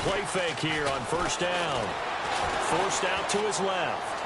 play fake here on first down. Forced out to his left.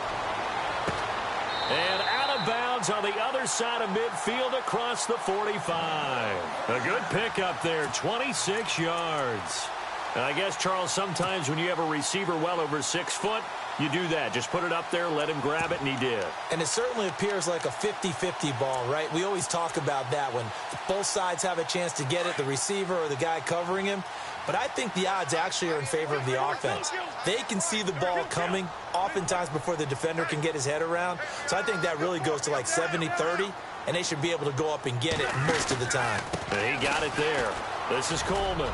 And out of bounds on the other side of midfield across the 45. A good pickup there, 26 yards. And I guess, Charles, sometimes when you have a receiver well over 6 foot, you do that. Just put it up there, let him grab it, and he did. And it certainly appears like a 50-50 ball, right? We always talk about that when both sides have a chance to get it, the receiver or the guy covering him. But I think the odds actually are in favor of the offense. They can see the ball coming oftentimes before the defender can get his head around. So I think that really goes to like 70-30, and they should be able to go up and get it most of the time. And he got it there. This is Coleman.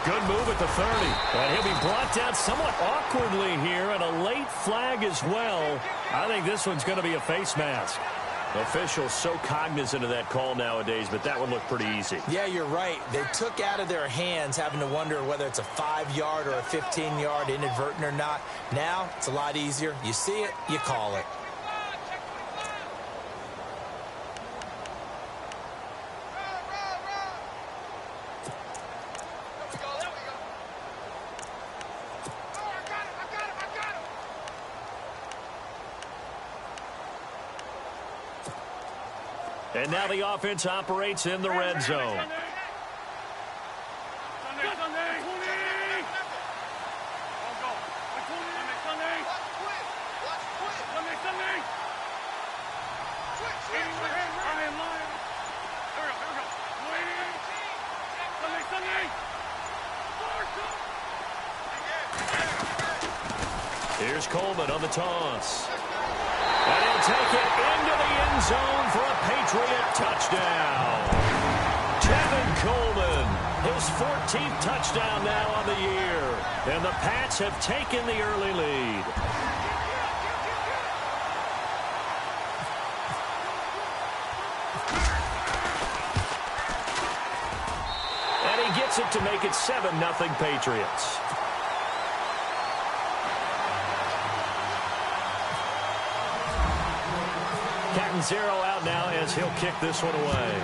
Good move at the 30. And he'll be brought down somewhat awkwardly here, and a late flag as well. I think this one's going to be a face mask. Officials so cognizant of that call nowadays, but that would look pretty easy. Yeah, you're right. They took out of their hands having to wonder whether it's a 5-yard or a 15-yard inadvertent or not. Now, it's a lot easier. You see it, you call it. And now the offense operates in the red zone. Here's Coleman on the toss. And he'll take it into the end zone for a Patriot touchdown. Tevin Coleman, his 14th touchdown now on the year. And the Pats have taken the early lead. And he gets it to make it 7-0 Patriots. Zero out now as he'll kick this one away.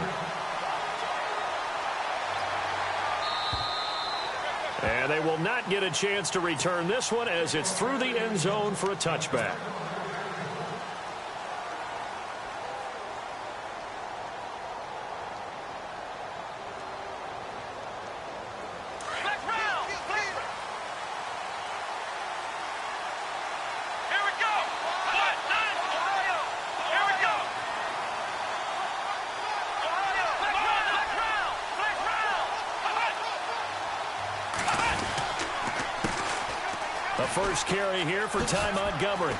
And they will not get a chance to return this one as it's through the end zone for a touchback. First carry here for Ty Montgomery.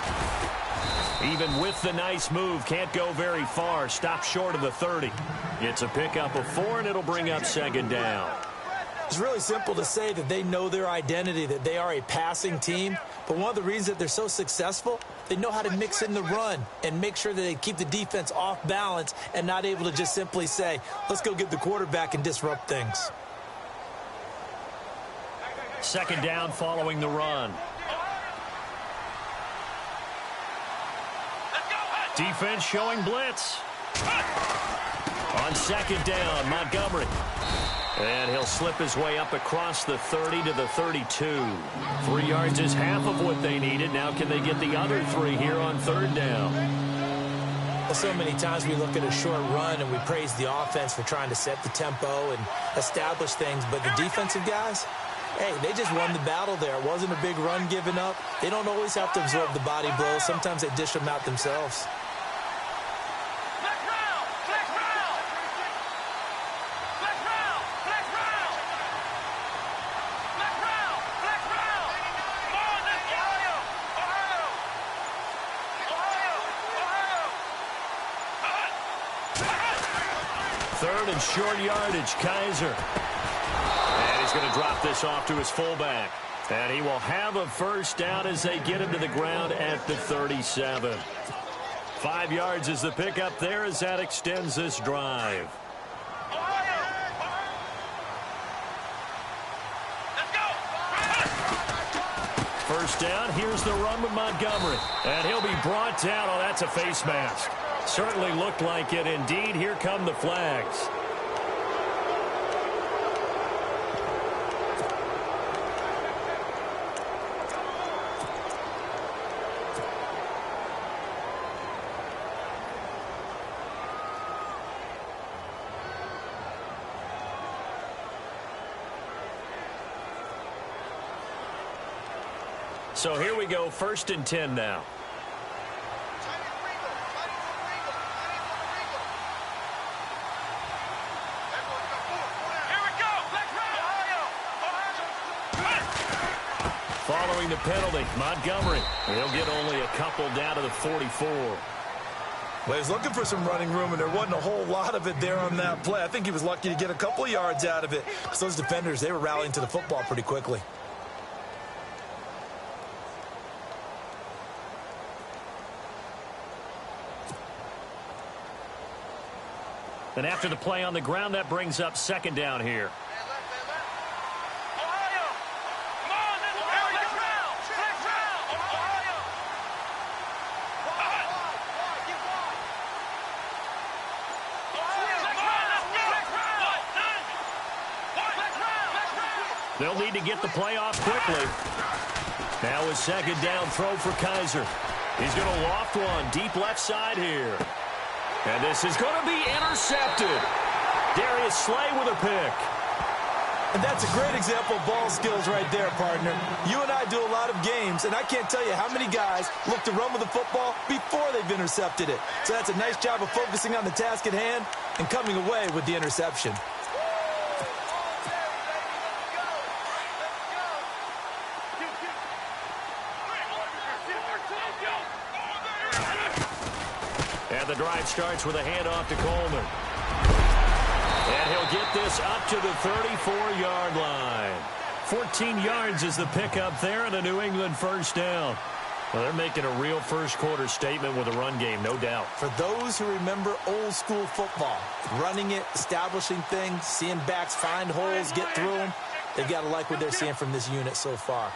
Even with the nice move, can't go very far. Stop short of the 30. It's a pickup of 4, and it'll bring up second down. It's really simple to say that they know their identity, that they are a passing team. But one of the reasons that they're so successful, they know how to mix in the run and make sure that they keep the defense off balance and not able to just simply say, let's go get the quarterback and disrupt things. Second down following the run. Defense showing blitz. On second down, Montgomery. And he'll slip his way up across the 30 to the 32. 3 yards is half of what they needed. Now can they get the other 3 here on third down? So many times we look at a short run and we praise the offense for trying to set the tempo and establish things. But the defensive guys, hey, they just won the battle there. It wasn't a big run given up. They don't always have to absorb the body blows. Sometimes they dish them out themselves. Third and short yardage, Kaiser. And he's going to drop this off to his fullback. And he will have a first down as they get him to the ground at the 37. 5 yards is the pickup there as that extends this drive. First down, here's the run with Montgomery. And he'll be brought down. Oh, that's a face mask. Certainly looked like it. Indeed, here come the flags. So here we go, 1st and 10 now. Following the penalty, Montgomery. He'll get only a couple down to the 44. Well, he was looking for some running room, and there wasn't a whole lot of it there on that play. I think he was lucky to get a couple of yards out of it. Because those defenders, they were rallying to the football pretty quickly. And after the play on the ground, that brings up 2nd down here. They'll need to get the play off quickly. Now a 2nd down throw for Kaiser. He's going to loft one deep left side here. And this is going to be intercepted. Darius Slay with a pick. And that's a great example of ball skills right there, partner. You and I do a lot of games, and I can't tell you how many guys look to run with the football before they've intercepted it. So that's a nice job of focusing on the task at hand and coming away with the interception. And the drive starts with a handoff to Coleman. And he'll get this up to the 34-yard line. 14 yards is the pickup there, and a New England 1st down. Well, they're making a real first-quarter statement with a run game, no doubt. For those who remember old school football, running it, establishing things, seeing backs find holes, get through them, they've got to like what they're seeing from this unit so far.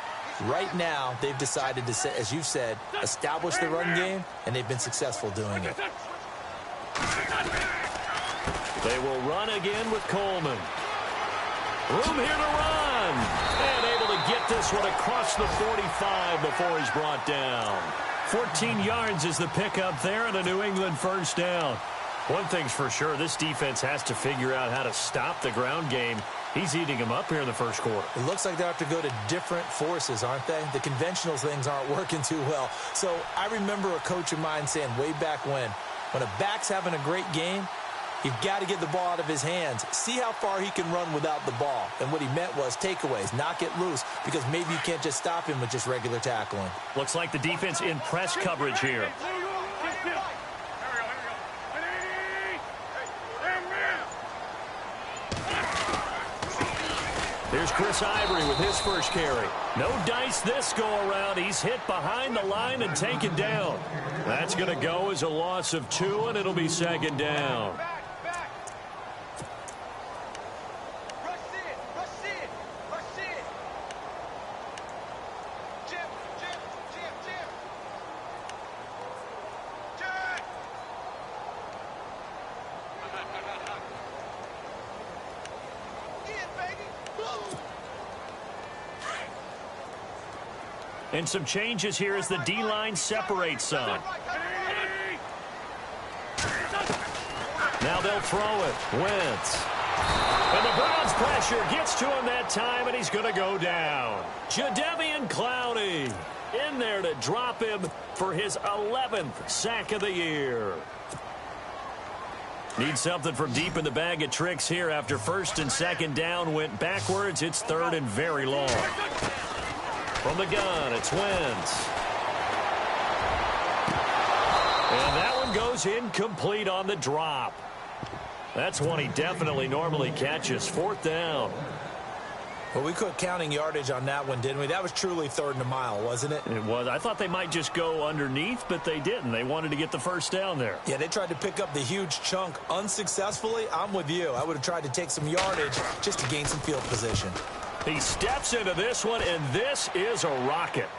Right now, they've decided to, as you've said, establish the run game, and they've been successful doing it. They will run again with Coleman. Room here to run. And able to get this one across the 45 before he's brought down. 14 yards is the pickup there, and a New England 1st down. One thing's for sure, this defense has to figure out how to stop the ground game. He's eating them up here in the 1st quarter. It looks like they have to go to different forces, aren't they? The conventional things aren't working too well. So I remember a coach of mine saying way back when a back's having a great game, you've got to get the ball out of his hands. See how far he can run without the ball. And what he meant was takeaways, knock it loose, because maybe you can't just stop him with just regular tackling. Looks like the defense in press coverage here. Here's Chris Ivory with his first carry. No dice this go-around. He's hit behind the line and taken down. That's going to go as a loss of 2, and it'll be 2nd down. And some changes here as the D-line separates some. Now they'll throw it. Wentz. And the Browns pressure gets to him that time, and he's going to go down. Jadeveon Clowney in there to drop him for his 11th sack of the year. Need something from deep in the bag of tricks here after 1st and 2nd down went backwards. It's 3rd and very long. From the gun, it's Wentz. And that one goes incomplete on the drop. That's one he definitely normally catches. 4th down. Well, we quit counting yardage on that one, didn't we? That was truly 3rd and a mile, wasn't it? It was. I thought they might just go underneath, but they didn't. They wanted to get the 1st down there. Yeah, they tried to pick up the huge chunk unsuccessfully. I'm with you. I would have tried to take some yardage just to gain some field position. He steps into this one, and this is a rocket.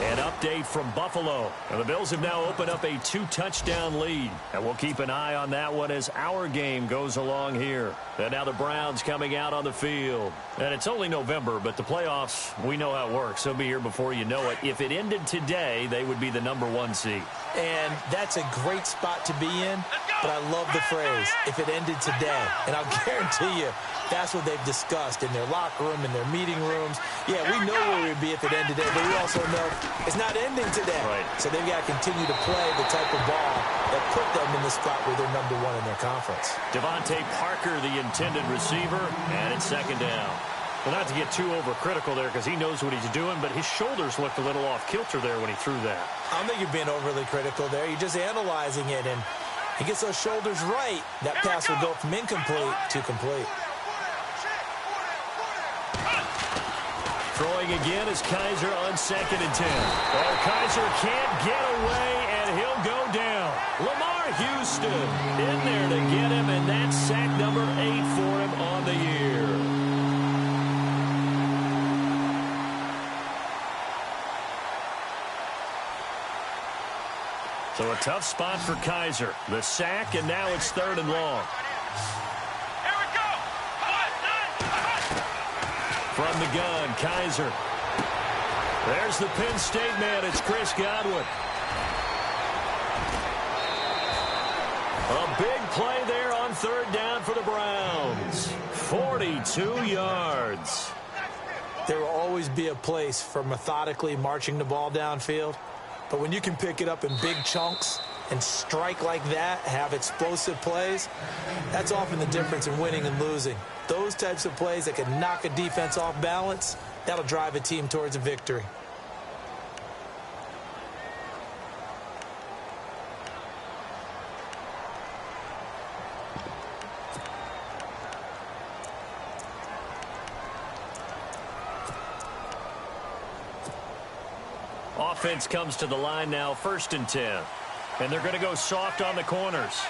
An update from Buffalo. And the Bills have now opened up a 2-touchdown lead. And we'll keep an eye on that one as our game goes along here. And now the Browns coming out on the field. And it's only November, but the playoffs, we know how it works. They'll be here before you know it. If it ended today, they would be the #1 seed. And that's a great spot to be in, but I love the phrase, if it ended today. And I'll guarantee you, that's what they've discussed in their locker room, in their meeting rooms. Yeah, we know where we'd be if it ended today, but we also know it's not ending today. Right. So they've got to continue to play the type of ball that put them in the spot where they're #1 in their conference. Devontae Parker, the intended receiver, and it's second down. Well, not to get too overcritical there because he knows what he's doing, but his shoulders looked a little off kilter there when he threw that. I don't think you're being overly critical there. You're just analyzing it, and he gets those shoulders right. That pass will go from incomplete to complete. Throwing again is Kaiser on 2nd and 10. Oh, Kaiser can't get away, and he'll go down. Lamar Houston in there to get him, and that's sack number 8 for him on the year. So a tough spot for Kaiser. The sack, and now it's 3rd and long. From the gun, Kaiser. There's the Penn State man. It's Chris Godwin. A big play there on 3rd down for the Browns. 42 yards. There will always be a place for methodically marching the ball downfield. But when you can pick it up in big chunks and strike like that, have explosive plays, that's often the difference in winning and losing. Those types of plays that can knock a defense off balance, that'll drive a team towards a victory. Offense comes to the line now, 1st and 10. And they're going to go soft on the corners.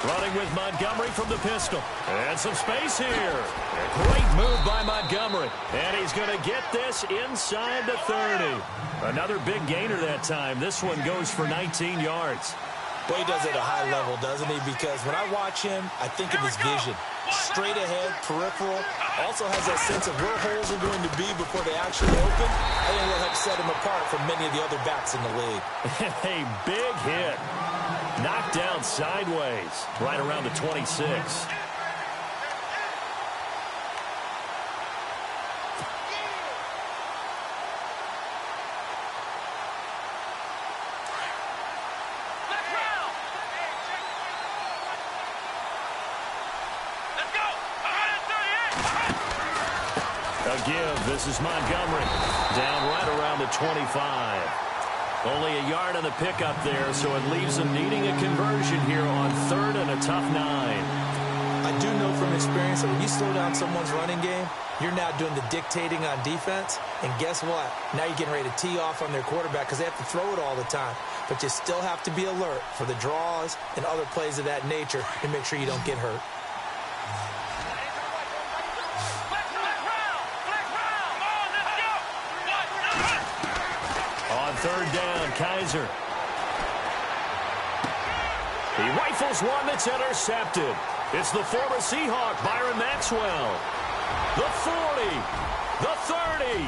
Running with Montgomery from the pistol. And some space here. A great move by Montgomery. And he's going to get this inside the 30. Another big gainer that time. This one goes for 19 yards. Well, he does it at a high level, doesn't he? Because when I watch him, I think of his vision. Straight ahead, peripheral. Also has that sense of where holes are going to be before they actually open. I think that helps set him apart from many of the other backs in the league. A big hit. Knocked down sideways, right around the 26. This is Montgomery, down right around the 25. Only a yard on the pickup there, so it leaves them needing a conversion here on 3rd and a tough 9. I do know from experience that when you slow down someone's running game, you're now doing the dictating on defense. And guess what? Now you're getting ready to tee off on their quarterback because they have to throw it all the time. But you still have to be alert for the draws and other plays of that nature to make sure you don't get hurt. On 3rd down, Kaiser. He rifles one that's intercepted. It's the former Seahawk, Byron Maxwell. The 40, the 30,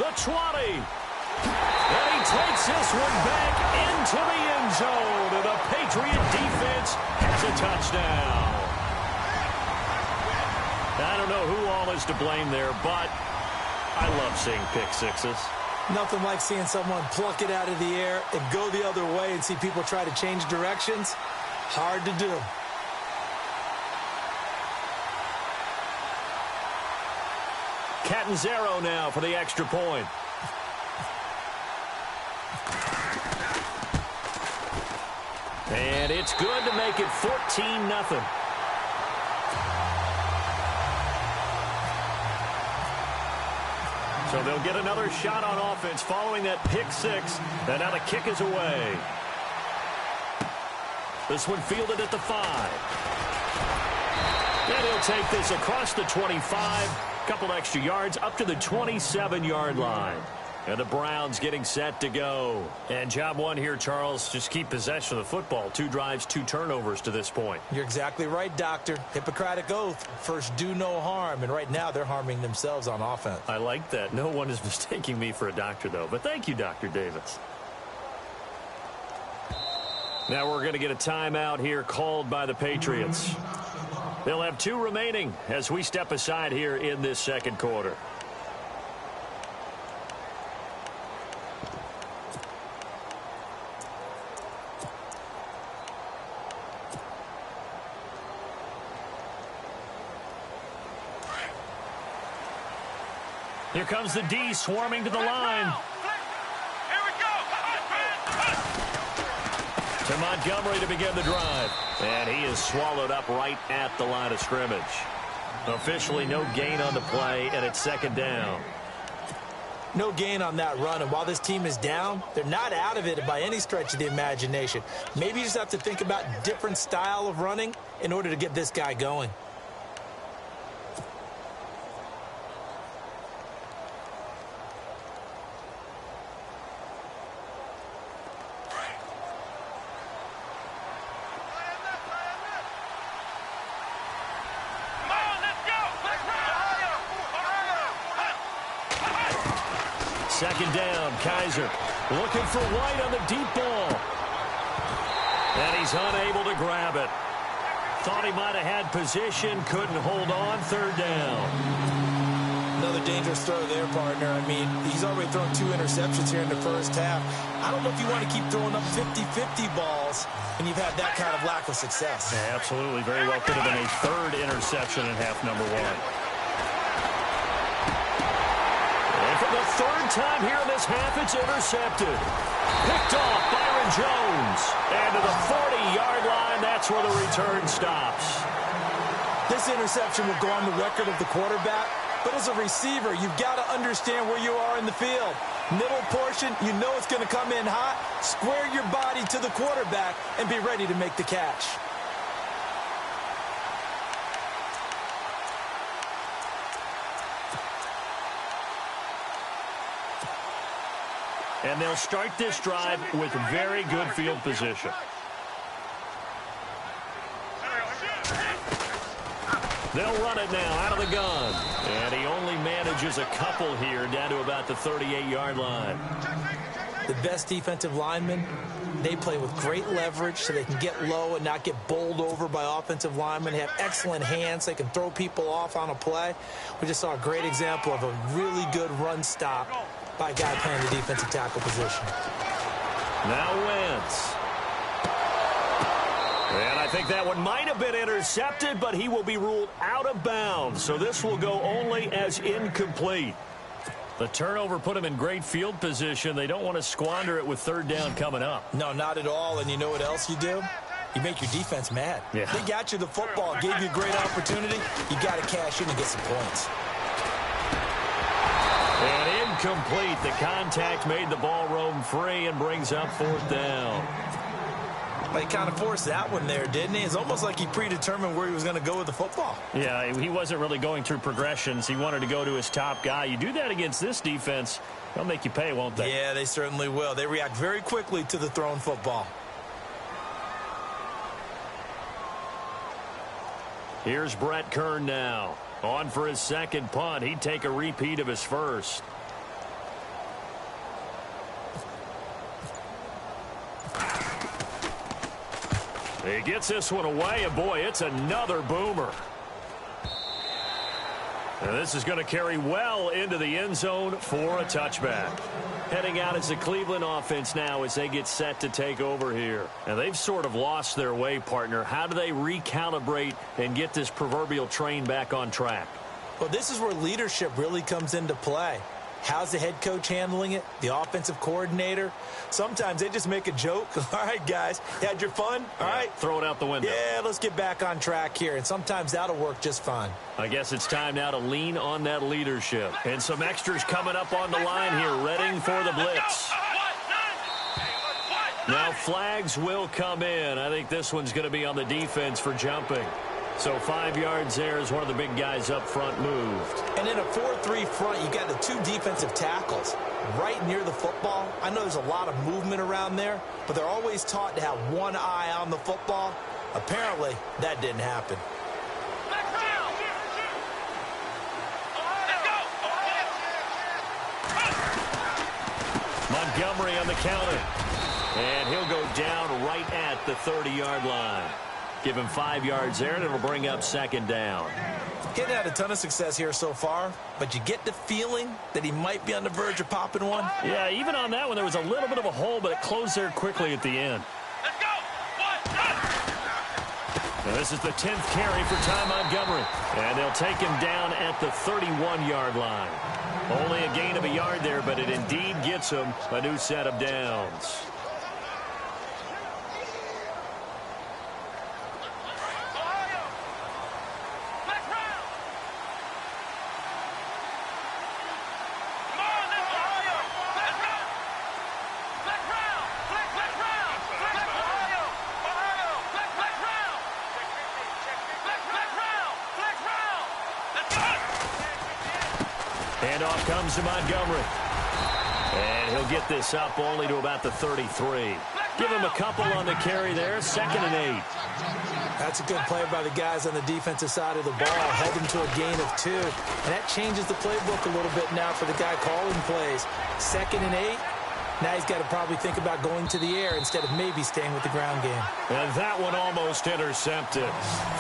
the 20. And he takes this one back into the end zone. And the Patriot defense has a touchdown. I don't know who all is to blame there, but I love seeing pick sixes. Nothing like seeing someone pluck it out of the air and go the other way and see people try to change directions. Hard to do. Catanzaro now for the extra point. And it's good to make it 14-0. So they'll get another shot on offense following that pick six. And now the kick is away. This one fielded at the 5. And he'll take this across the 25. Couple extra yards up to the 27-yard line. And the Browns getting set to go. And job one here, Charles, just keep possession of the football. 2 drives, 2 turnovers to this point. You're exactly right, Doctor. Hippocratic oath. First, do no harm. And right now, they're harming themselves on offense. I like that. No one is mistaking me for a doctor, though. But thank you, Dr. Davis. Now we're going to get a timeout here called by the Patriots. They'll have 2 remaining as we step aside here in this second quarter. Here comes the D swarming to the line. Here we go. To Montgomery to begin the drive. And he is swallowed up right at the line of scrimmage. Officially no gain on the play, and it's second down. No gain on that run, and while this team is down, they're not out of it by any stretch of the imagination. Maybe you just have to think about different style of running in order to get this guy going. Second down, Kaiser looking for White on the deep ball. And he's unable to grab it. Thought he might have had position, couldn't hold on. Third down. Another dangerous throw there, partner. I mean, he's already thrown 2 interceptions here in the first half. I don't know if you want to keep throwing up 50-50 balls and you've had that kind of lack of success. Yeah, absolutely. Very well could have been a 3rd interception in half number 1. For the 3rd time here in this half, it's intercepted. Picked off Byron Jones. And to the 40-yard line, that's where the return stops. This interception will go on the record of the quarterback, but as a receiver, you've got to understand where you are in the field. Middle portion, you know it's going to come in hot. Square your body to the quarterback and be ready to make the catch. And they'll start this drive with very good field position. They'll run it now out of the gun. And he only manages a couple here down to about the 38-yard line. The best defensive linemen, they play with great leverage so they can get low and not get bowled over by offensive linemen. They have excellent hands. They can throw people off on a play. We just saw a great example of a really good run stop by a guy playing the defensive tackle position. Now Wentz. And I think that one might have been intercepted, but he will be ruled out of bounds. So this will go only as incomplete. The turnover put him in great field position. They don't want to squander it with 3rd down coming up. No, not at all. And you know what else you do? You make your defense mad. Yeah. They got you the football, gave you a great opportunity. You got to cash in and get some points. And incomplete. The contact made the ball roam free and brings up 4th down. Well, he kind of forced that one there, didn't he? It's almost like he predetermined where he was going to go with the football. Yeah, he wasn't really going through progressions. He wanted to go to his top guy. You do that against this defense, they'll make you pay, won't they? Yeah, they certainly will. They react very quickly to the thrown football. Here's Brett Kern now. On for his second punt. He'd take a repeat of his first. He gets this one away, and boy, it's another boomer. And this is going to carry well into the end zone for a touchback. Heading out as the Cleveland offense now as they get set to take over here. And they've sort of lost their way, partner. How do they recalibrate and get this proverbial train back on track? Well, this is where leadership really comes into play. How's the head coach handling it? The offensive coordinator? Sometimes they just make a joke. All right, guys, you had your fun? All right. Throw it out the window. Yeah, let's get back on track here. And sometimes that'll work just fine. I guess it's time now to lean on that leadership. And some extras coming up on the line here, readying for the blitz. Now flags will come in. I think this one's going to be on the defense for jumping. So 5 yards there as one of the big guys up front moved. And in a 4-3 front, you got the 2 defensive tackles right near the football. I know there's a lot of movement around there, but they're always taught to have one eye on the football. Apparently, that didn't happen. Montgomery on the counter. And he'll go down right at the 30-yard line. Give him 5 yards there, and it'll bring up second down. Getting had a ton of success here so far, but you get the feeling that he might be on the verge of popping one. Yeah, even on that one, there was a little bit of a hole, but it closed there quickly at the end. Let's go. Now this is the 10th carry for Ty Montgomery. And they'll take him down at the 31-yard line. Only a gain of a yard there, but it indeed gets him a new set of downs. Handoff comes to Montgomery. And he'll get this up only to about the 33. Give him a couple on the carry there. 2nd and 8. That's a good play by the guys on the defensive side of the ball. Held him to a gain of 2. And that changes the playbook a little bit now for the guy calling plays. 2nd and 8. Now he's got to probably think about going to the air instead of maybe staying with the ground game. And that one almost intercepted.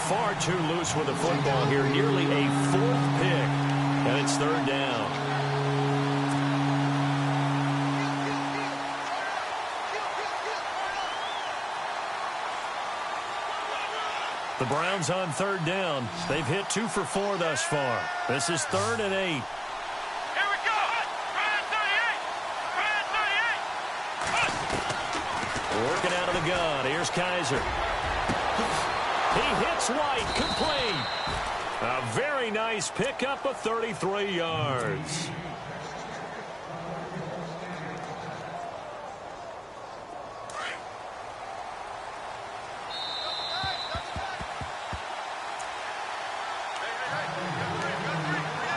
Far too loose with the football here. Nearly a 4th pick. And it's 3rd down. The Browns on 3rd down. They've hit 2 for 4 thus far. This is 3rd and 8. Here we go. Brand 38. Working out of the gun. Here's Kaiser. He hits White. Complete. A very nice pickup of 33 yards.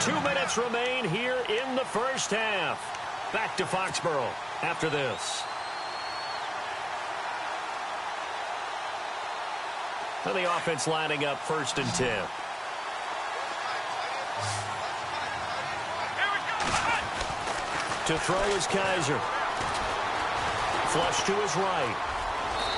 Two minutes remain here in the first half. Back to Foxborough after this. And the offense lining up 1st and 10. To throw is Kaiser. Flush to his right.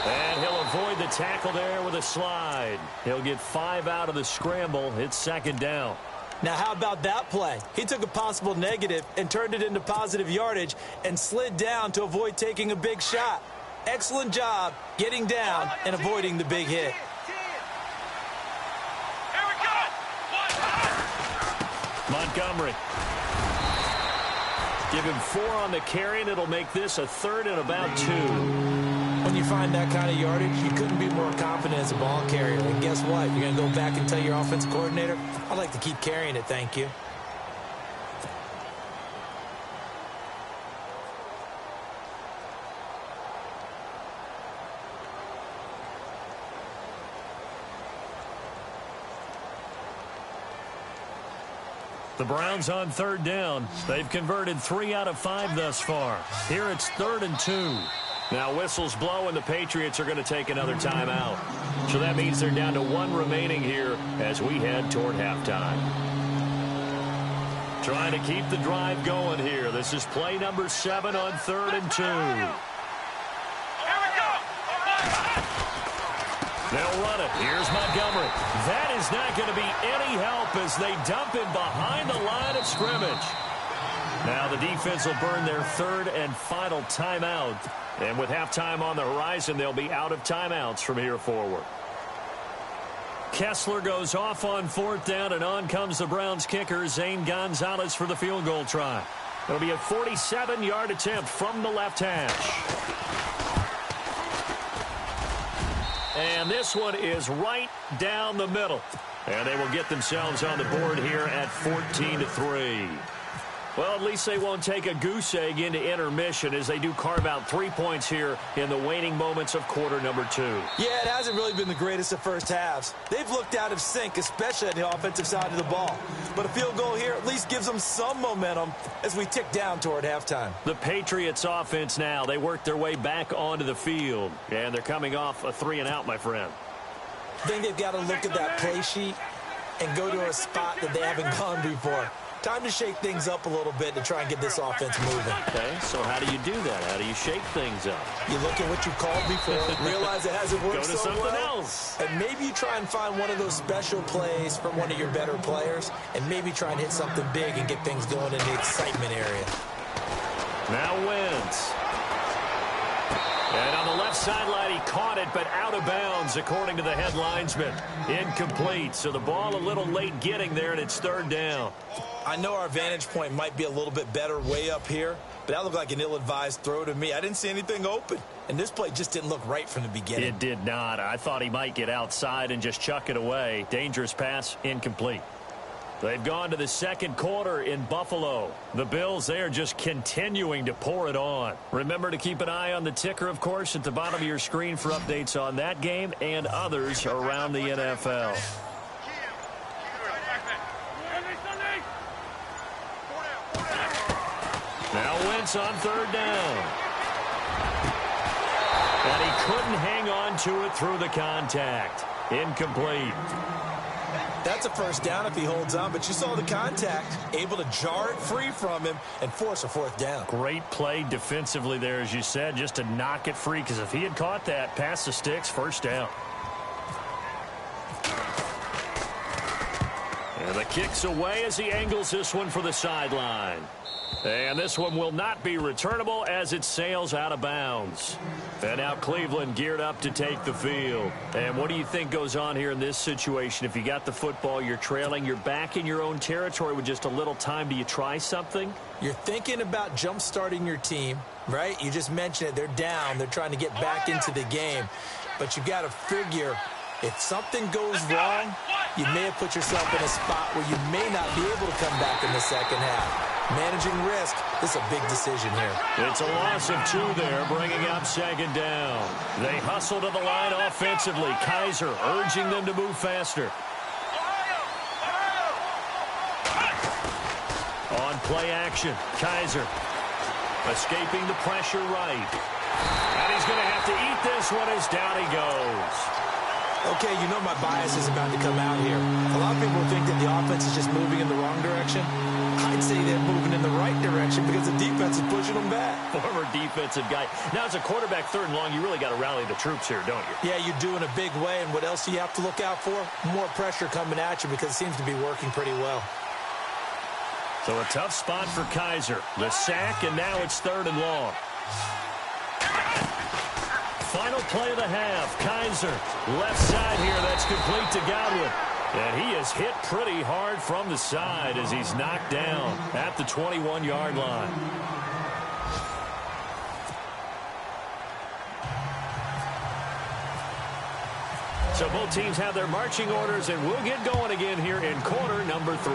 And he'll avoid the tackle there with a slide. He'll get 5 out of the scramble. It's 2nd down. Now, how about that play? He took a possible negative and turned it into positive yardage and slid down to avoid taking a big shot. Excellent job getting down and avoiding the big hit. Here we go. Montgomery. Give him 4 on the carry, and it'll make this a 3rd and about 2. When you find that kind of yardage, you couldn't be more confident as a ball carrier. And guess what? You're going to go back and tell your offensive coordinator, I'd like to keep carrying it, thank you. The Browns on 3rd down. They've converted 3 out of 5 thus far. Here it's 3rd and 2. Now whistles blow, and the Patriots are going to take another timeout. So that means they're down to 1 remaining here as we head toward halftime. Trying to keep the drive going here. This is play number 7 on 3rd and 2. They'll run it. Here's Montgomery. That is not going to be any help as they dump him behind the line of scrimmage. Now the defense will burn their 3rd and final timeout. And with halftime on the horizon, they'll be out of timeouts from here forward. Kessler goes off on 4th down, and on comes the Browns kicker, Zane Gonzalez, for the field goal try. It'll be a 47-yard attempt from the left hash. And this one is right down the middle. And they will get themselves on the board here at 14-3. Well, at least they won't take a goose egg into intermission as they do carve out 3 points here in the waning moments of quarter number 2. Yeah, it hasn't really been the greatest of first halves. They've looked out of sync, especially on the offensive side of the ball. But a field goal here at least gives them some momentum as we tick down toward halftime. The Patriots offense now, they work their way back onto the field. And they're coming off a 3-and-out, my friend. I think they've got to look at that play sheet and go to a spot that they haven't gone before. Time to shake things up a little bit to try and get this offense moving. Okay, so how do you do that? How do you shake things up? You look at what you called before, realize it hasn't worked Go to so something well, else. and maybe you try and find one of those special plays from one of your better players, and maybe try and hit something big and get things going in the excitement area. Now Wentz. And on the left sideline, he caught it, but out of bounds, according to the head linesman. Incomplete, so the ball a little late getting there, and it's 3rd down. I know our vantage point might be a little bit better way up here, but that looked like an ill-advised throw to me. I didn't see anything open, and this play just didn't look right from the beginning. It did not. I thought he might get outside and just chuck it away. Dangerous pass, incomplete. They've gone to the second quarter in Buffalo. The Bills, they are just continuing to pour it on. Remember to keep an eye on the ticker, of course, at the bottom of your screen for updates on that game and others around the NFL. Now Wentz on 3rd down. And he couldn't hang on to it through the contact. Incomplete. That's a 1st down if he holds on, but you saw the contact, able to jar it free from him and force a 4th down. Great play defensively there, as you said, just to knock it free, because if he had caught that, past the sticks, 1st down. And the kick's away as he angles this one for the sideline. And this one will not be returnable as it sails out of bounds. And now Cleveland geared up to take the field. And what do you think goes on here in this situation? If you got the football, you're trailing, you're back in your own territory with just a little time. Do you try something? You're thinking about jump-starting your team, right? You just mentioned it. They're down. They're trying to get back into the game. But you got to figure if something goes wrong, you may have put yourself in a spot where you may not be able to come back in the second half. Managing risk, this is a big decision here. It's a loss of 2 there, bringing up 2nd down. They hustle to the line offensively. Kaiser urging them to move faster. On play action, Kaiser escaping the pressure right. And he's going to have to eat this one as down he goes. Okay, you know my bias is about to come out here. A lot of people think that the offense is just moving in the wrong direction. I'd say they're moving in the right direction because the defense is pushing them back. Former defensive guy. Now, as a quarterback 3rd and long, you really got to rally the troops here, don't you? Yeah, you do in a big way. And what else do you have to look out for? More pressure coming at you because it seems to be working pretty well. So a tough spot for Kaiser. The sack, and now it's 3rd and long. Final play of the half. Kaiser, left side here. That's complete to Godwin. And he is hit pretty hard from the side as he's knocked down at the 21-yard line. So both teams have their marching orders, and we'll get going again here in quarter number 3.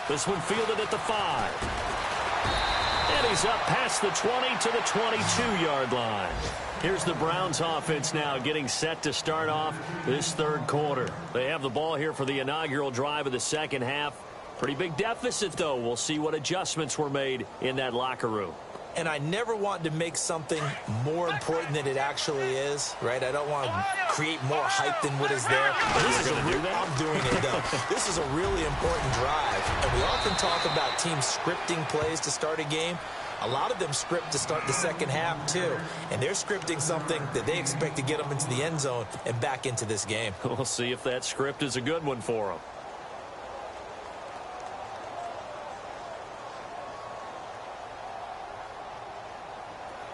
This one fielded at the 5. And he's up past the 20 to the 22-yard line. Here's the Browns offense now getting set to start off this 3rd quarter. They have the ball here for the inaugural drive of the second half. Pretty big deficit, though. We'll see what adjustments were made in that locker room. And I never want to make something more important than it actually is, right? I don't want to create more hype than what is there. I'm doing it, though. This is a really important drive. And we often talk about teams scripting plays to start a game. A lot of them script to start the second half, too. And they're scripting something that they expect to get them into the end zone and back into this game. We'll see if that script is a good one for them.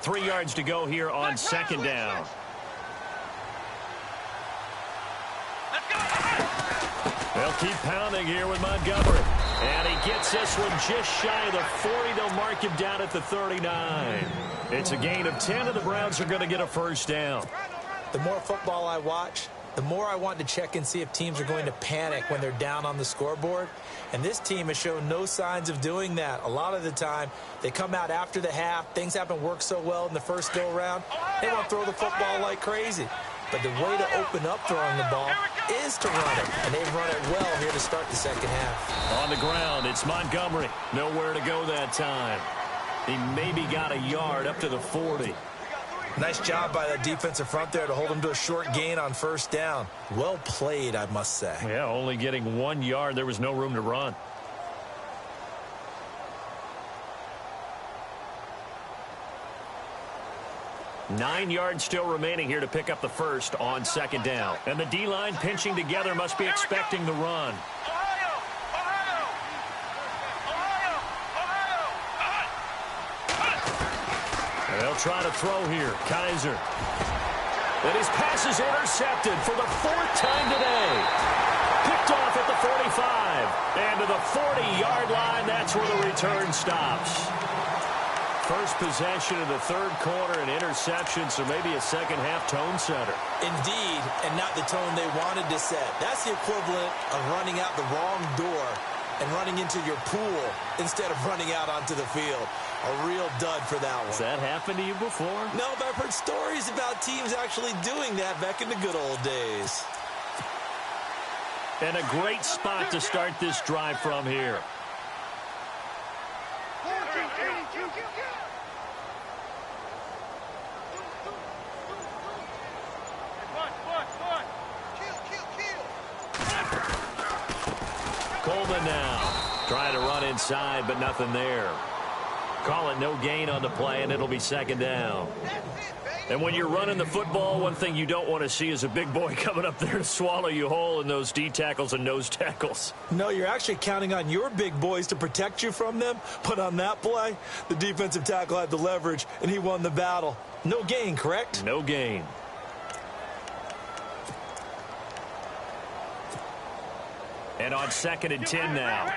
Three yards to go here on 2nd down. They'll keep pounding here with Montgomery. And he gets this one just shy of the 40. They'll mark him down at the 39. It's a gain of 10, and the Browns are going to get a 1st down. The more football I watch, the more I want to check and see if teams are going to panic when they're down on the scoreboard. And this team has shown no signs of doing that. A lot of the time, they come out after the half. Things haven't worked so well in the first go-around. They want to throw the football like crazy. But the way to open up throwing the ball is to run it. And they've run it well here to start the second half. On the ground, it's Montgomery. Nowhere to go that time. He maybe got a yard up to the 40. Nice job by that defensive front there to hold him to a short gain on first down. Well played, I must say. Yeah, only getting 1 yard. There was no room to run. Nine yards still remaining here to pick up the first on second down. And the D-line pinching together must be expecting the run. They'll try to throw here. Kaiser. And his pass is intercepted for the 4th time today. Picked off at the 45. And to the 40-yard line, that's where the return stops. First possession of the third quarter, an interception, so maybe a second-half tone setter. Indeed, and not the tone they wanted to set. That's the equivalent of running out the wrong door and running into your pool instead of running out onto the field. A real dud for that one. Has that happened to you before? No, but I've heard stories about teams actually doing that back in the good old days. And a great spot to start this drive from here. Coleman now trying to run inside, but nothing there. Call it no gain on the play, and it'll be second down. And when you're running the football, one thing you don't want to see is a big boy coming up there to swallow you whole in those D tackles and nose tackles. No, you're actually counting on your big boys to protect you from them. But on that play, the defensive tackle had the leverage, and he won the battle. No gain, correct? No gain. And on 2nd and 10 now.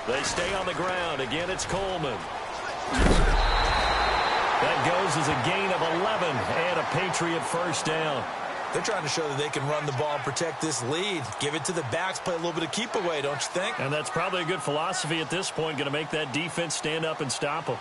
They stay on the ground. Again, it's Coleman. That goes as a gain of 11 and a Patriot first down. They're trying to show that they can run the ball and protect this lead. Give it to the backs, play a little bit of keep away, don't you think? And that's probably a good philosophy at this point, going to make that defense stand up and stop them.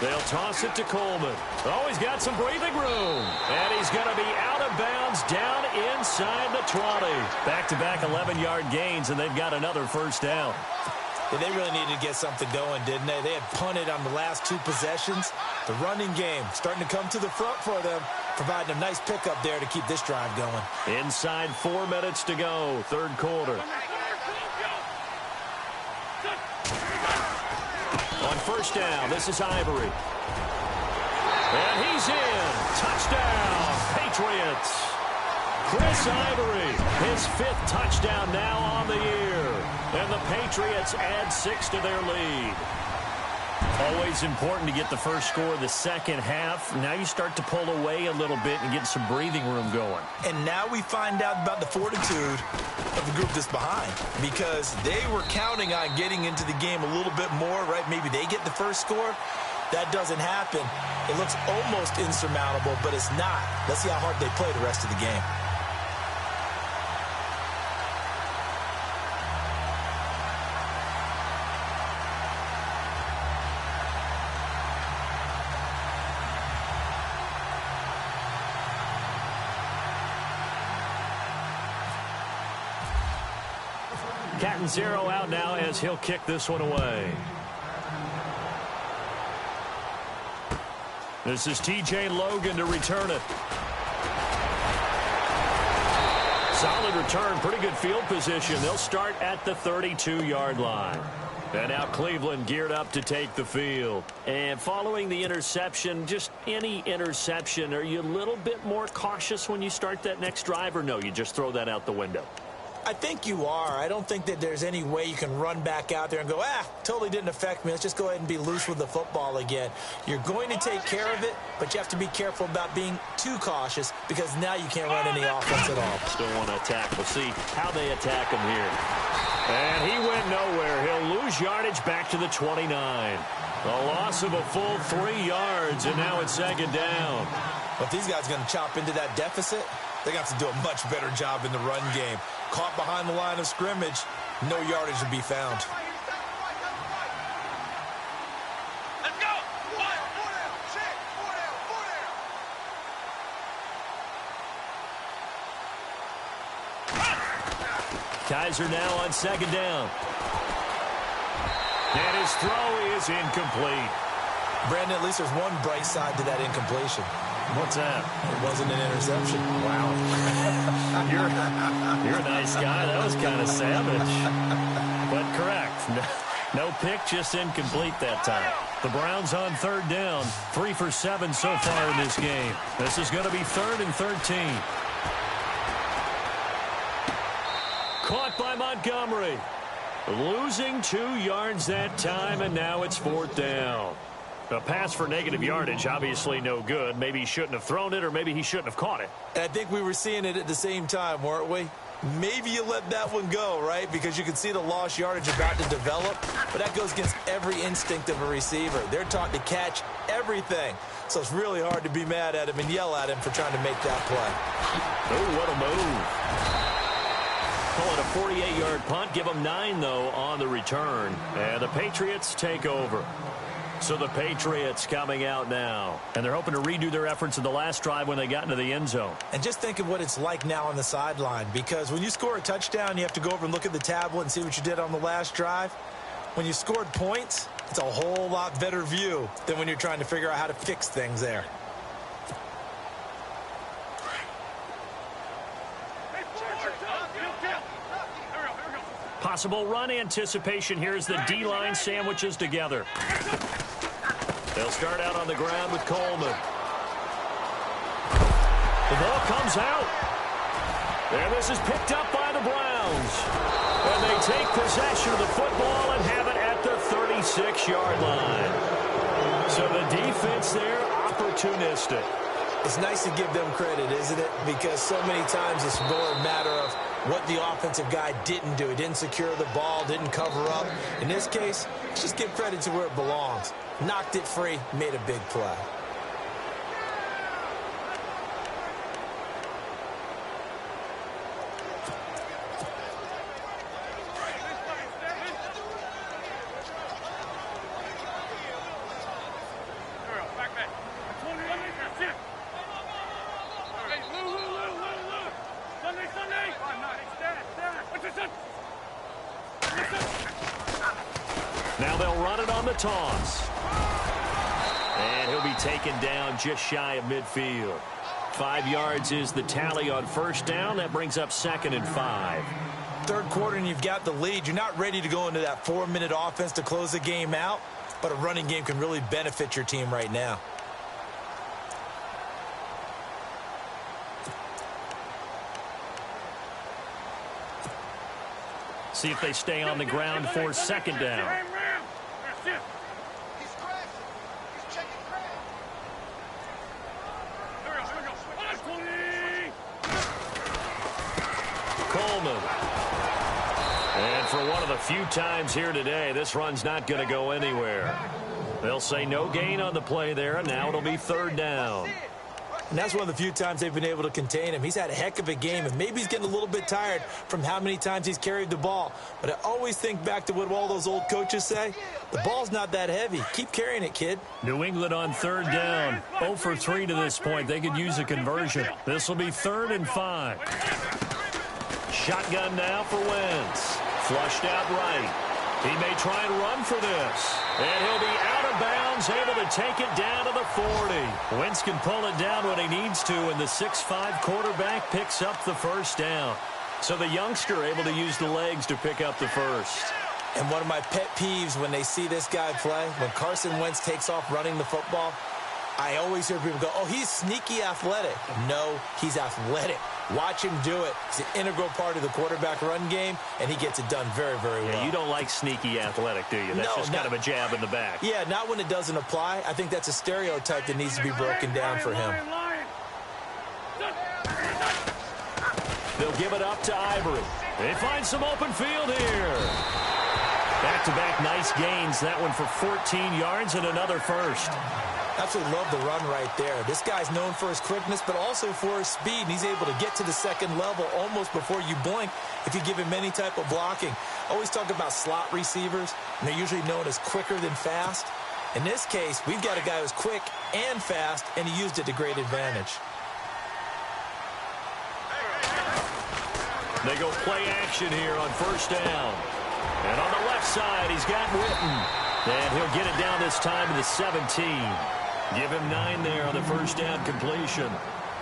They'll toss it to Coleman. Oh, he's got some breathing room. And he's going to be out of bounds down inside the 20. Back-to-back 11-yard gains, and they've got another first down. Yeah, they really needed to get something going, didn't they? They had punted on the last 2 possessions. The running game starting to come to the front for them, providing a nice pickup there to keep this drive going. Inside 4 minutes to go, third quarter. On first down, this is Ivory. And he's in. Touchdown, Patriots. Chris Ivory, his 5th touchdown now on the year. And the Patriots add 6 to their lead. Always important to get the first score of the second half. Now you start to pull away a little bit and get some breathing room going. And now we find out about the fortitude of the group that's behind, because they were counting on getting into the game a little bit more, right? Maybe they get the first score. That doesn't happen. It looks almost insurmountable, but it's not. Let's see how hard they play the rest of the game. Catanzaro out now as he'll kick this one away. This is T.J. Logan to return it. Solid return, pretty good field position. They'll start at the 32-yard line. And now Cleveland geared up to take the field. And following the interception, just any interception, are you a little bit more cautious when you start that next drive, or no, you just throw that out the window? I think you are. I don't think that there's any way you can run back out there and go, totally didn't affect me. Let's just go ahead and be loose with the football again. You're going to take care of it, but you have to be careful about being too cautious because now you can't run any offense at all. Still want to attack. We'll see how they attack him here. And he went nowhere. He'll lose yardage back to the 29. A loss of a full 3 yards, and now it's second down. But these guys are going to chop into that deficit. They're going to have to do a much better job in the run game. Caught behind the line of scrimmage, no yardage to be found. Let's go. 4 down. Check. 4 down. 4 down. Kaiser now on second down. And his throw is incomplete. Brandon, at least there's one bright side to that incompletion. What's that? It wasn't an interception. Wow. You're a nice guy. That was kind of savage. But correct. No pick, just incomplete that time. The Browns on third down. 3 for 7 so far in this game. This is going to be 3rd and 13. Caught by Montgomery. Losing 2 yards that time, and now it's 4th down. A pass for negative yardage, obviously no good. Maybe he shouldn't have thrown it, or maybe he shouldn't have caught it. And I think we were seeing it at the same time, weren't we? Maybe you let that one go, right? Because you can see the lost yardage about to develop. But that goes against every instinct of a receiver. They're taught to catch everything. So it's really hard to be mad at him and yell at him for trying to make that play. Oh, what a move. Call it a 48-yard punt. Give them 9, though, on the return. And the Patriots take over. So the Patriots coming out now. And they're hoping to redo their efforts in the last drive when they got into the end zone. And just think of what it's like now on the sideline. Because when you score a touchdown, you have to go over and look at the tablet and see what you did on the last drive. When you scored points, it's a whole lot better view than when you're trying to figure out how to fix things there. Possible run anticipation. Here's the D-line sandwiches together. They'll start out on the ground with Coleman. The ball comes out. And this is picked up by the Browns. And they take possession of the football and have it at the 36-yard line. So the defense there, opportunistic. It's nice to give them credit, isn't it? Because so many times it's more a matter of what the offensive guy didn't do. He didn't secure the ball, didn't cover up. In this case, just give credit to where it belongs. Knocked it free, made a big play. Now they'll run it on the toss. And he'll be taken down just shy of midfield. 5 yards is the tally on first down. That brings up 2nd and 5. Third quarter and you've got the lead. You're not ready to go into that 4-minute offense to close the game out, but a running game can really benefit your team right now. See if they stay on the ground for second down. Coleman. And for one of the few times here today, this run's not going to go anywhere. They'll say no gain on the play there, and now it'll be 3rd down. And that's one of the few times they've been able to contain him. He's had a heck of a game, and maybe he's getting a little bit tired from how many times he's carried the ball. But I always think back to what all those old coaches say. The ball's not that heavy. Keep carrying it, kid. New England on 3rd down. 0 for 3 to this point. They could use a conversion. This will be 3rd and 5. Shotgun now for Wentz. Flushed out right. He may try and run for this. And he'll be out of bounds, able to take it down to the 40. Wentz can pull it down when he needs to, and the 6'5" quarterback picks up the first down. So the youngster able to use the legs to pick up the first. And one of my pet peeves when they see this guy play, when Carson Wentz takes off running the football, I always hear people go, oh, he's sneaky athletic. No, he's athletic. Watch him do it. He's an integral part of the quarterback run game, and he gets it done very, very well. Yeah, you don't like sneaky athletic, do you? That's just kind of a jab in the back. Yeah, not when it doesn't apply. I think that's a stereotype that needs to be broken down for him. They'll give it up to Ivory. They find some open field here. Back-to-back nice gains. That one for 14 yards and another first. Absolutely love the run right there. This guy's known for his quickness, but also for his speed. And he's able to get to the second level almost before you blink if you give him any type of blocking. Always talk about slot receivers, and they're usually known as quicker than fast. In this case, we've got a guy who's quick and fast, and he used it to great advantage. They go play action here on first down. And on the left side, he's got Witten. And he'll get it down this time to the 17. Give him 9 there on the first down completion.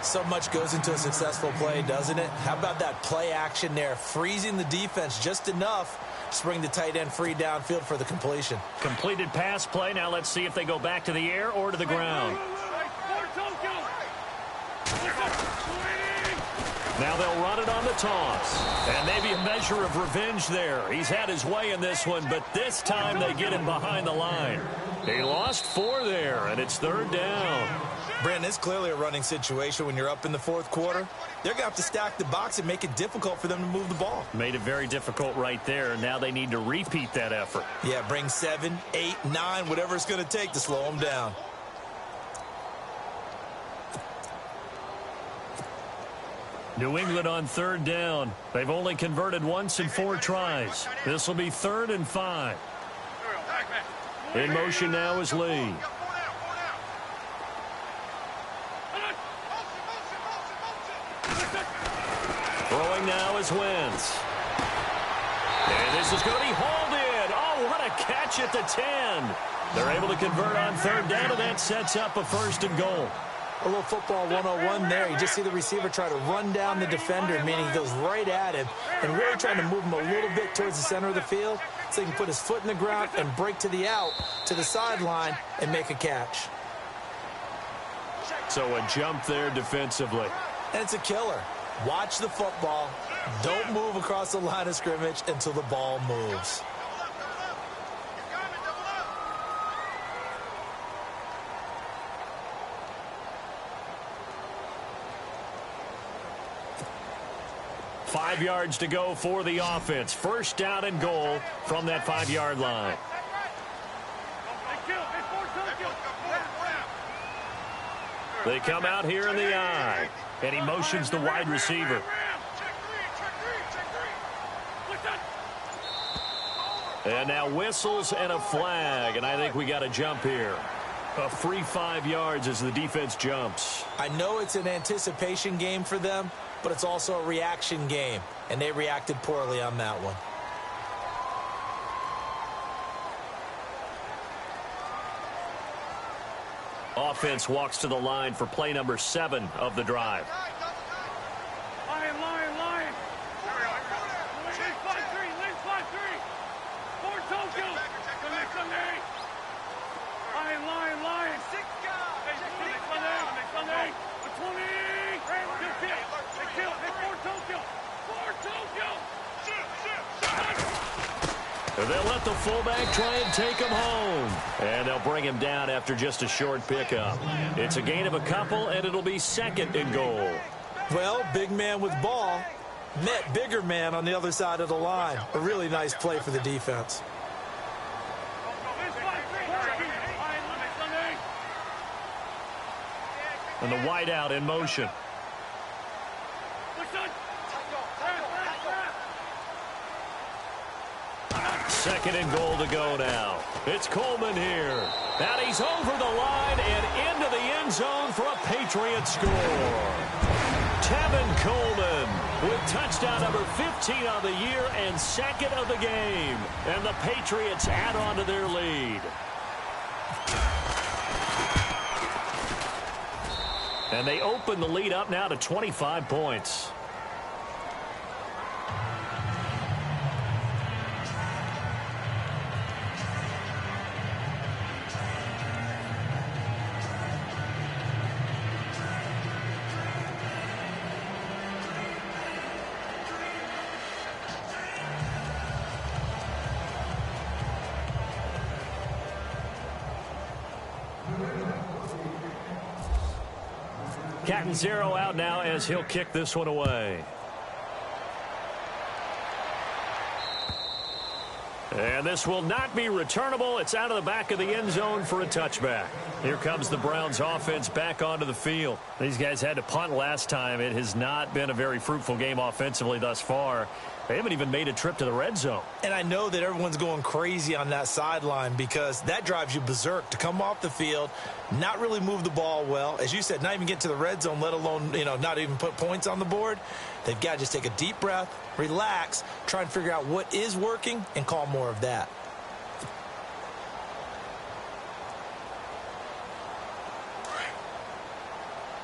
So much goes into a successful play, doesn't it? How about that play action there, freezing the defense just enough to bring the tight end free downfield for the completion. Completed pass play. Now let's see if they go back to the air or to the ground. Now they'll run it on the toss. And maybe a measure of revenge there. He's had his way in this one, but this time they get him behind the line. He lost 4 there, and it's third down. Brandon, it's clearly a running situation when you're up in the fourth quarter. They're going to have to stack the box and make it difficult for them to move the ball. Made it very difficult right there. Now they need to repeat that effort. Yeah, bring 7, 8, 9, whatever it's going to take to slow them down. New England on third down. They've only converted once in 4 tries. This will be 3rd and 5. In motion now is Lee. Throwing now is Wentz. And this is going to be hauled in. Oh, what a catch at the 10. They're able to convert on third down, and that sets up a 1st and goal. A little football 101 there. You just see the receiver try to run down the defender, meaning he goes right at him and really trying to move him a little bit towards the center of the field so he can put his foot in the ground and break to the out, to the sideline, and make a catch. So a jump there defensively. And it's a killer. Watch the football. Don't move across the line of scrimmage until the ball moves. Five yards to go for the offense. First down and goal from that 5-yard line. They come out here in the eye, and he motions the wide receiver. And now whistles and a flag, and I think we got a jump here. A free 5 yards as the defense jumps. I know it's an anticipation game for them, but it's also a reaction game, and they reacted poorly on that one. Offense walks to the line for play number 7 of the drive. Lion. Lane 5-3. Fort Tokyo. Lion. 6 guys. Sunday. 20. Fort Tokyo. They'll let the fullback try and take him home. And they'll bring him down after just a short pickup. It's a gain of a couple, and it'll be 2nd and goal. Well, big man with ball met bigger man on the other side of the line. A really nice play for the defense. And the wideout in motion. 2nd and goal to go now. It's Coleman here. And he's over the line and into the end zone for a Patriot score. Tevin Coleman with touchdown number 15 on the year and 2nd of the game. And the Patriots add on to their lead. And they open the lead up now to 25 points. Cat and zero out now as he'll kick this one away. And this will not be returnable. It's out of the back of the end zone for a touchback. Here comes the Browns offense back onto the field. These guys had to punt last time. It has not been a very fruitful game offensively thus far. They haven't even made a trip to the red zone. And I know that everyone's going crazy on that sideline because that drives you berserk to come off the field, not really move the ball well. As you said, not even get to the red zone, let alone, not even put points on the board. They've got to just take a deep breath, relax, try and figure out what is working, and call more of that.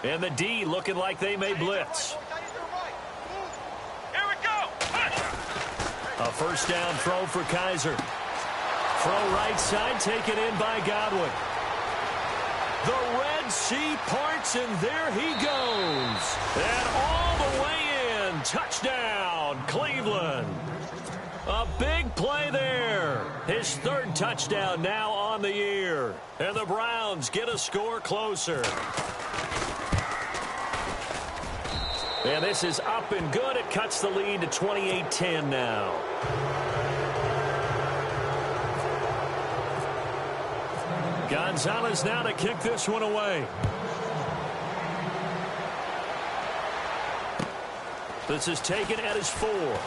And the D looking like they may blitz. Here we go. A first down throw for Kaiser. Throw right side, taken in by Godwin. The Red Sea parts, and there he goes. And all the way in. Touchdown, Cleveland. A big play there. His third touchdown now on the year. And the Browns get a score closer. And this is up and good. It cuts the lead to 28-10 now. Gonzalez now to kick this one away. This is taken at his 4. And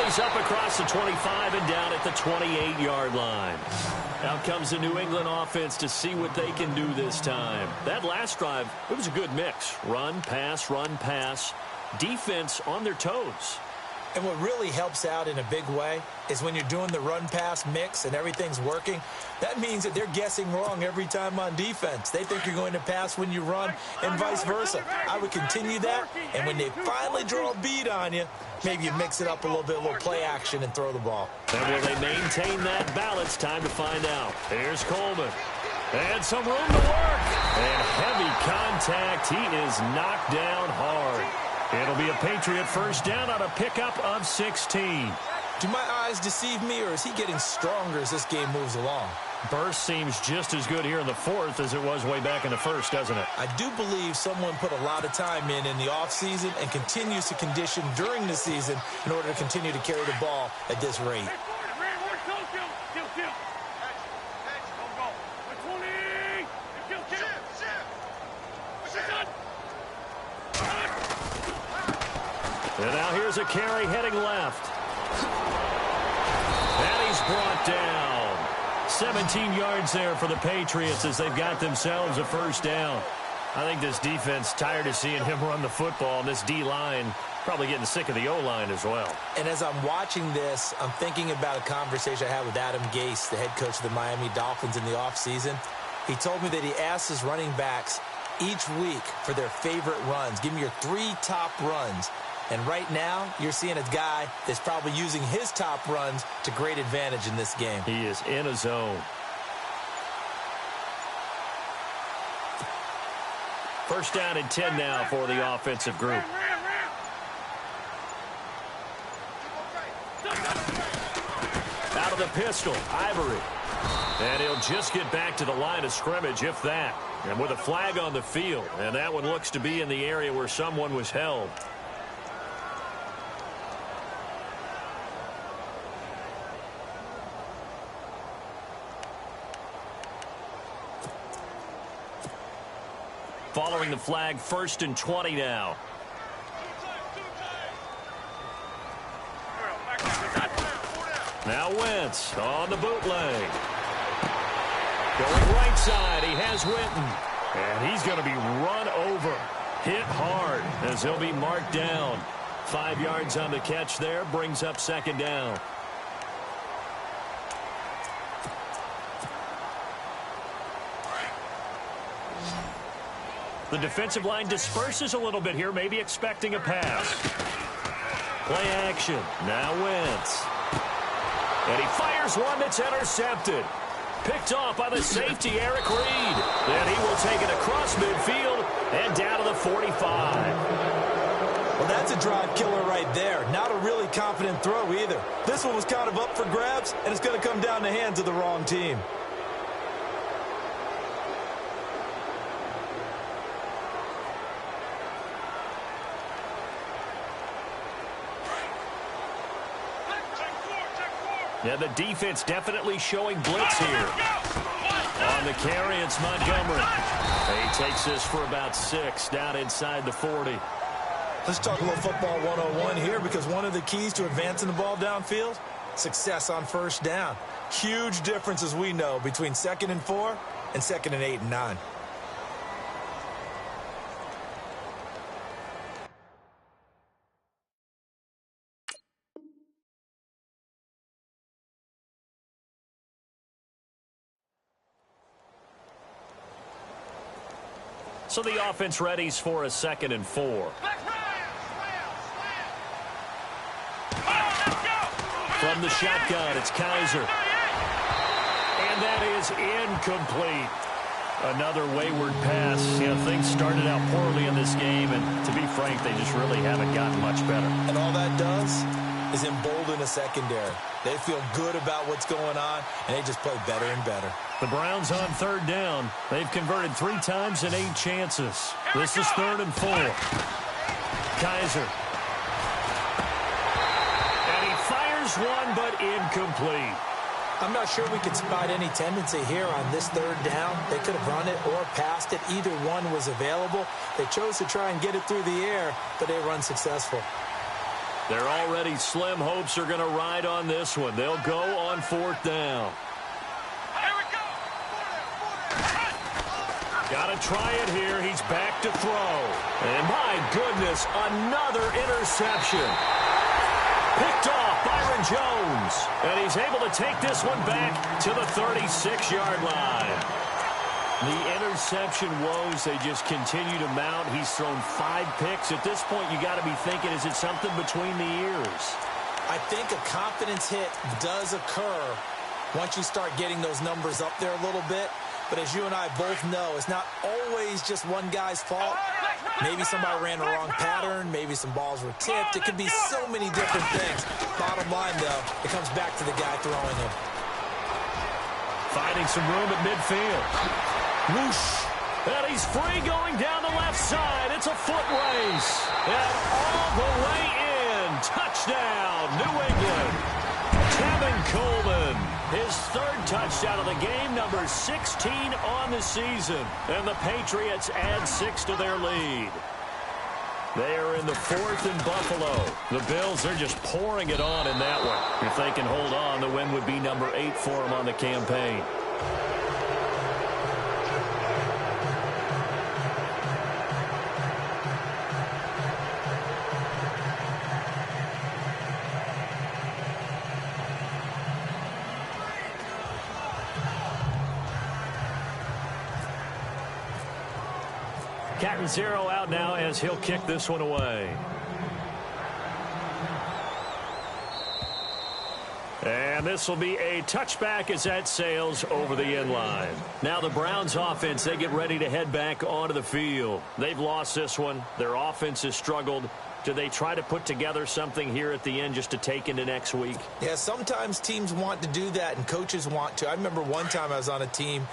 he's up across the 25 and down at the 28-yard line. Out comes the New England offense to see what they can do this time. That last drive, it was a good mix. Run, pass, defense on their toes. And what really helps out in a big way is when you're doing the run-pass mix and everything's working, that means that they're guessing wrong every time on defense. They think you're going to pass when you run and vice versa. I would continue that, and when they finally draw a beat on you, maybe you mix it up a little bit, a little play action, and throw the ball. And will they maintain that balance? Time to find out. Here's Coleman. And some room to work. And heavy contact. He is knocked down hard. It'll be a Patriot first down on a pickup of 16. Do my eyes deceive me, or is he getting stronger as this game moves along? Burst seems just as good here in the fourth as it was way back in the first, doesn't it? I do believe someone put a lot of time in the offseason and continues to condition during the season in order to continue to carry the ball at this rate. And now here's a carry heading left. And he's brought down. 17 yards there for the Patriots as they've got themselves a first down. I think this defense tired of seeing him run the football, and this D-line probably getting sick of the O-line as well. And as I'm watching this, I'm thinking about a conversation I had with Adam Gase, the head coach of the Miami Dolphins in the offseason. He told me that he asked his running backs each week for their favorite runs. Give me your 3 top runs. And right now, you're seeing a guy that's probably using his top runs to great advantage in this game. He is in a zone. First down and 10 now for the offensive group. Out of the pistol, Ivory. And he'll just get back to the line of scrimmage, if that. And with a flag on the field. And that one looks to be in the area where someone was held. Following the flag, 1st and 20 now. Now Wentz on the bootleg. Going right side, he has Witten. And he's going to be run over. Hit hard as he'll be marked down. 5 yards on the catch there, brings up 2nd down. The defensive line disperses a little bit here, maybe expecting a pass. Play action. Now Wentz. And he fires one that's intercepted. Picked off by the safety, Eric Reed. And he will take it across midfield and down to the 45. Well, that's a drive killer right there. Not a really confident throw either. This one was kind of up for grabs, and it's going to come down the hands of the wrong team. Yeah, the defense definitely showing blitz here. On the carry, it's Montgomery. He takes this for about 6 down inside the 40. Let's talk a little football 101 here, because one of the keys to advancing the ball downfield, success on first down. Huge difference, as we know, between 2nd and 4 and 2nd and 8 and 9. So the offense readies for a 2nd and 4. From the shotgun, it's Kaiser. And that is incomplete. Another wayward pass. You know, things started out poorly in this game, and to be frank, they just really haven't gotten much better. And all that does is embolden a secondary. They feel good about what's going on, and they just play better and better. The Browns on 3rd down. They've converted 3 times in 8 chances. This is 3rd and 4. Kaiser. And he fires one, but incomplete. I'm not sure we could spot any tendency here on this 3rd down. They could have run it or passed it. Either one was available. They chose to try and get it through the air, but they were unsuccessful. They're already slim hopes are going to ride on this one. They'll go on 4th down. Got to try it here. He's back to throw. And my goodness, another interception. Picked off Byron Jones. And he's able to take this one back to the 36-yard line. The interception woes, they just continue to mount. He's thrown 5 picks. At this point, you got to be thinking, is it something between the ears? I think a confidence hit does occur once you start getting those numbers up there a little bit. But as you and I both know, it's not always just one guy's fault. Maybe somebody ran the wrong pattern. Maybe some balls were tipped. It could be so many different things. Bottom line, though, it comes back to the guy throwing them. Finding some room at midfield. Whoosh. And he's free going down the left side. It's a foot race. And all the way in. Touchdown, New England. Tevin Coleman. His 3rd touchdown of the game, number 16 on the season. And the Patriots add 6 to their lead. They are in the 4th in Buffalo. The Bills, they're just pouring it on in that one. If they can hold on, the win would be number 8 for them on the campaign. Cat and 0 out now as he'll kick this one away. And this will be a touchback as that sails over the end line. Now the Browns offense, they get ready to head back onto the field. They've lost this one. Their offense has struggled. Do they try to put together something here at the end just to take into next week? Yeah, sometimes teams want to do that and coaches want to. I remember one time I was on a team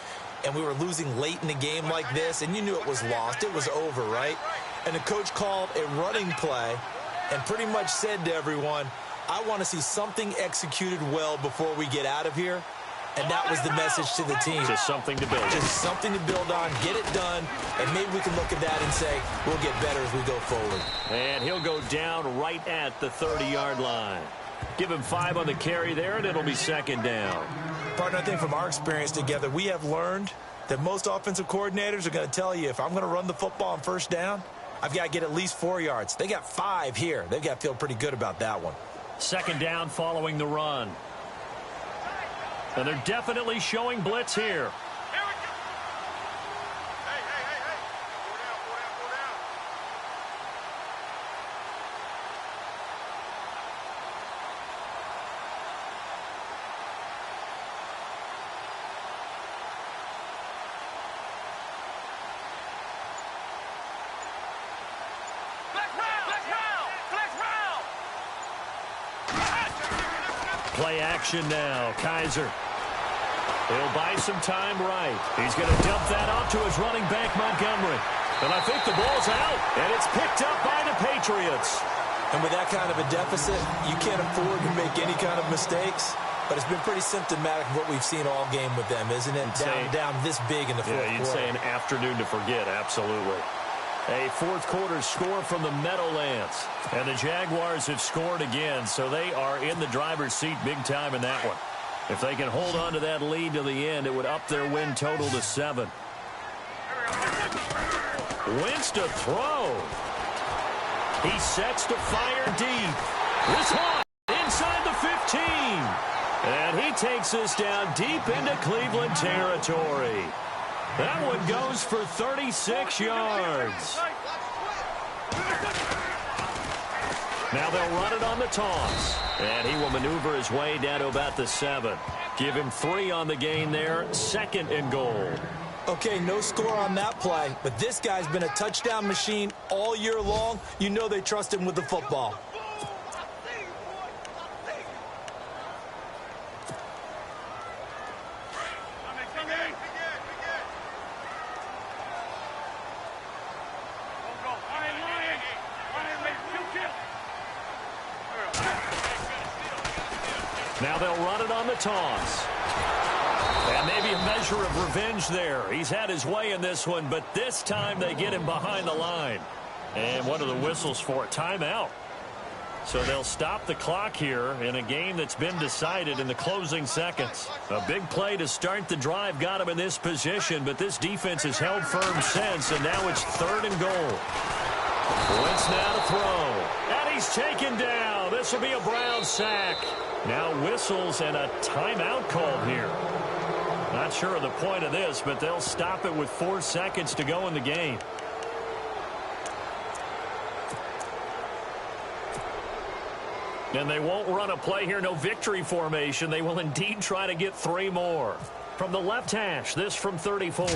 and we were losing late in the game like this, and you knew it was lost. It was over, right? And the coach called a running play and pretty much said to everyone, I want to see something executed well before we get out of here. And that was the message to the team. Just something to build on. Just something to build on, get it done, and maybe we can look at that and say, we'll get better as we go forward. And he'll go down right at the 30-yard line. Give him 5 on the carry there, and it'll be 2nd down. Partner, I think from our experience together, we have learned that most offensive coordinators are going to tell you, if I'm going to run the football on 1st down, I've got to get at least 4 yards. They got 5 here. They've got to feel pretty good about that one. 2nd down following the run. And they're definitely showing blitz here. Play action now. Kaiser. He'll buy some time right. He's going to dump that off to his running back, Montgomery. And I think the ball's out, and it's picked up by the Patriots. And with that kind of a deficit, you can't afford to make any kind of mistakes. But it's been pretty symptomatic of what we've seen all game with them, isn't it? Down this big in the fourth quarter. Yeah, you'd say an afternoon to forget, absolutely. A fourth quarter score from the Meadowlands. And the Jaguars have scored again, so they are in the driver's seat big time in that one. If they can hold on to that lead to the end, it would up their win total to 7. Wentz to throw. He sets to fire deep. This one inside the 15. And he takes us down deep into Cleveland territory. That one goes for 36 yards. Now they'll run it on the toss. And he will maneuver his way down to about the 7. Give him 3 on the gain there. 2nd and goal. Okay, no score on that play, but this guy's been a touchdown machine all year long. You know they trust him with the football. Now they'll run it on the toss. And maybe a measure of revenge there. He's had his way in this one, but this time they get him behind the line. And what are the whistles for? Timeout. So they'll stop the clock here in a game that's been decided in the closing seconds. A big play to start the drive got him in this position, but this defense has held firm since, and now it's 3rd and goal. Wentz now to throw. And he's taken down. This will be a Brown sack. Now whistles and a timeout called here. Not sure of the point of this, but they'll stop it with 4 seconds to go in the game. And they won't run a play here, no victory formation. They will indeed try to get 3 more. From the left hash, this from 34.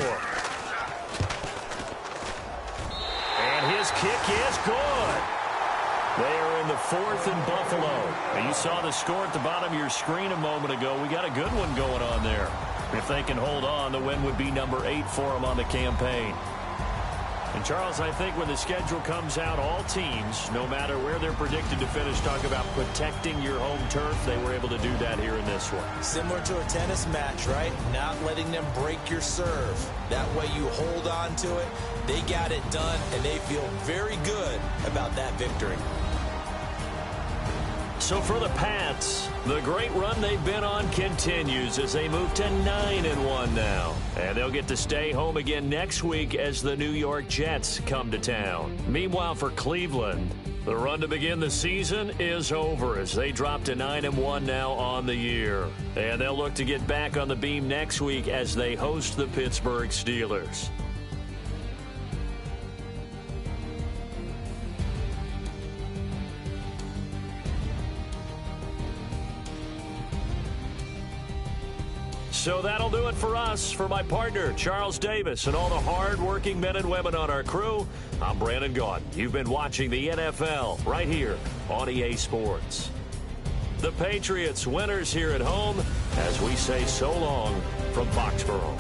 And his kick is good. They are in the 4th in Buffalo. And you saw the score at the bottom of your screen a moment ago. We got a good one going on there. If they can hold on, the win would be number 8 for them on the campaign. And, Charles, I think when the schedule comes out, all teams, no matter where they're predicted to finish, talk about protecting your home turf. They were able to do that here in this one. Similar to a tennis match, right? Not letting them break your serve. That way you hold on to it. They got it done, and they feel very good about that victory. So for the Pats, the great run they've been on continues as they move to 9-1 now. And they'll get to stay home again next week as the New York Jets come to town. Meanwhile, for Cleveland, the run to begin the season is over as they drop to 9-1 now on the year. And they'll look to get back on the beam next week as they host the Pittsburgh Steelers. So that'll do it for us. For my partner, Charles Davis, and all the hard-working men and women on our crew, I'm Brandon Gaudin. You've been watching the NFL right here on EA Sports. The Patriots winners here at home as we say so long from Foxborough.